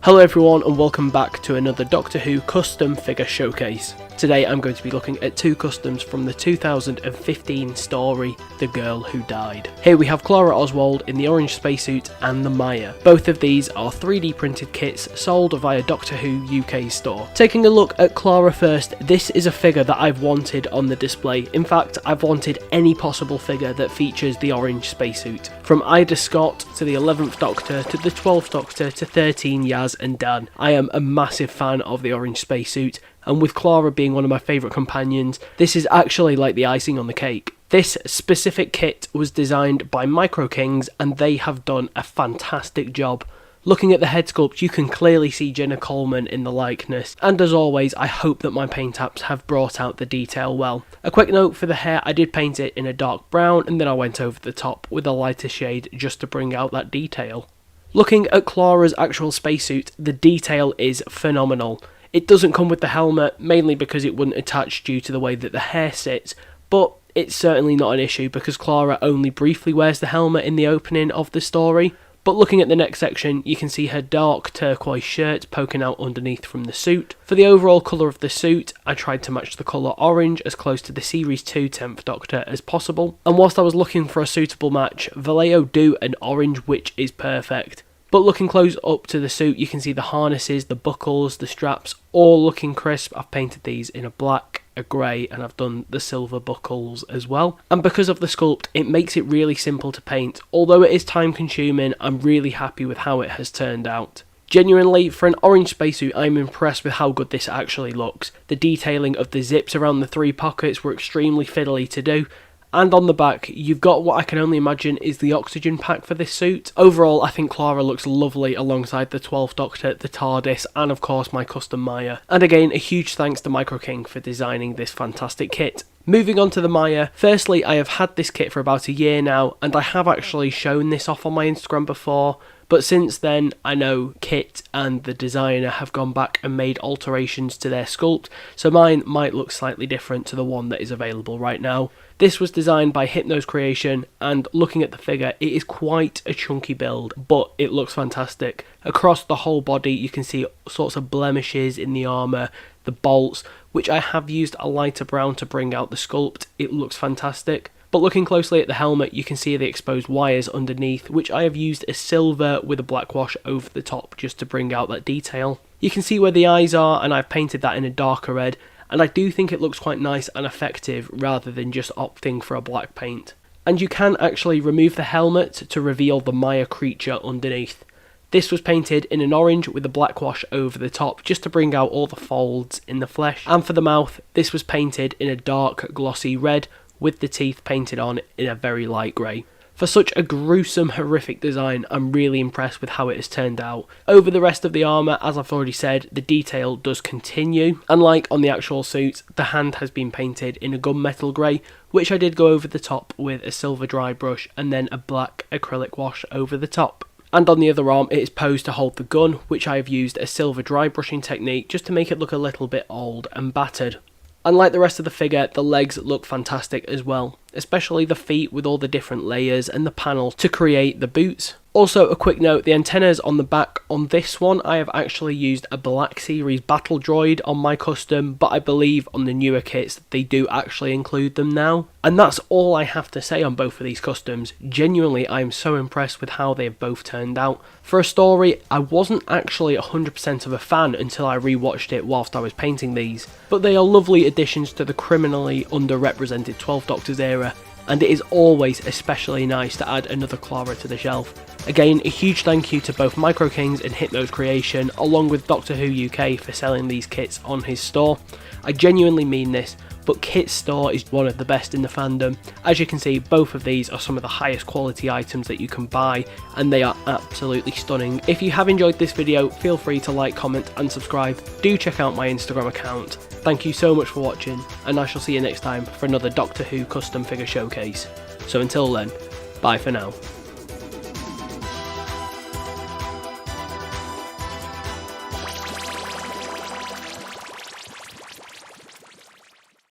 Hello everyone and welcome back to another Doctor Who custom figure showcase. Today I'm going to be looking at two customs from the 2015 story, The Girl Who Died. Here we have Clara Oswald in the orange spacesuit and the Mire. Both of these are 3D printed kits sold via Doctor Who UK store. Taking a look at Clara first, this is a figure that I've wanted on the display. In fact, I've wanted any possible figure that features the orange spacesuit. From Ida Scott to the 11th Doctor to the 12th Doctor to 13 Yaz and Dan. I am a massive fan of the orange spacesuit, and with Clara being one of my favourite companions, this is actually like the icing on the cake. This specific kit was designed by Micro Kings and they have done a fantastic job. Looking at the head sculpt, you can clearly see Jenna Coleman in the likeness, and as always I hope that my paint apps have brought out the detail well. A quick note for the hair, I did paint it in a dark brown and then I went over the top with a lighter shade just to bring out that detail. Looking at Clara's actual spacesuit, the detail is phenomenal. It doesn't come with the helmet, mainly because it wouldn't attach due to the way that the hair sits, but it's certainly not an issue because Clara only briefly wears the helmet in the opening of the story. But looking at the next section, you can see her dark turquoise shirt poking out underneath from the suit. For the overall colour of the suit, I tried to match the colour orange as close to the Series 2 10th Doctor as possible. And whilst I was looking for a suitable match, Vallejo do an orange which is perfect. But looking close up to the suit, you can see the harnesses, the buckles, the straps, all looking crisp. I've painted these in a black, a grey, and I've done the silver buckles as well. And because of the sculpt, it makes it really simple to paint. Although it is time consuming, I'm really happy with how it has turned out. Genuinely, for an orange spacesuit, I'm impressed with how good this actually looks. The detailing of the zips around the three pockets were extremely fiddly to do. And on the back, you've got what I can only imagine is the oxygen pack for this suit. Overall, I think Clara looks lovely alongside the 12th Doctor, the TARDIS, and of course my custom Mire. And again, a huge thanks to Micro King for designing this fantastic kit. Moving on to the Mire, firstly, I have had this kit for about a year now, and I have actually shown this off on my Instagram before. But since then, I know Kit and the designer have gone back and made alterations to their sculpt, so mine might look slightly different to the one that is available right now. This was designed by Hypno's Creation, and looking at the figure, it is quite a chunky build, but it looks fantastic. Across the whole body, you can see sorts of blemishes in the armour, the bolts, which I have used a lighter brown to bring out the sculpt. It looks fantastic. But looking closely at the helmet, you can see the exposed wires underneath, which I have used a silver with a black wash over the top just to bring out that detail. You can see where the eyes are, and I've painted that in a darker red, and I do think it looks quite nice and effective rather than just opting for a black paint. And you can actually remove the helmet to reveal the Mire creature underneath. This was painted in an orange with a black wash over the top just to bring out all the folds in the flesh. And for the mouth, this was painted in a dark glossy red with the teeth painted on in a very light grey. For such a gruesome, horrific design, I'm really impressed with how it has turned out. Over the rest of the armour, as I've already said, the detail does continue. Unlike on the actual suit, the hand has been painted in a gunmetal grey, which I did go over the top with a silver dry brush and then a black acrylic wash over the top. And on the other arm, it is posed to hold the gun, which I have used a silver dry brushing technique just to make it look a little bit old and battered. Unlike the rest of the figure, the legs look fantastic as well, especially the feet with all the different layers and the panel to create the boots. Also, a quick note, the antennas on the back on this one, I have actually used a Black Series battle droid on my custom, but I believe on the newer kits they do actually include them now. And that's all I have to say on both of these customs. Genuinely, I am so impressed with how they have both turned out. For a story, I wasn't actually 100% of a fan until I rewatched it whilst I was painting these, but they are lovely additions to the criminally underrepresented 12th Doctor's era, and it is always especially nice to add another Clara to the shelf. Again, a huge thank you to both Micro Kings and Hypno's Creation, along with Doctor Who UK for selling these kits on his store. I genuinely mean this, but Kit's store is one of the best in the fandom. As you can see, both of these are some of the highest quality items that you can buy, and they are absolutely stunning. If you have enjoyed this video, feel free to like, comment and subscribe. Do check out my Instagram account. Thank you so much for watching, and I shall see you next time for another Doctor Who custom figure showcase. So until then, bye for now.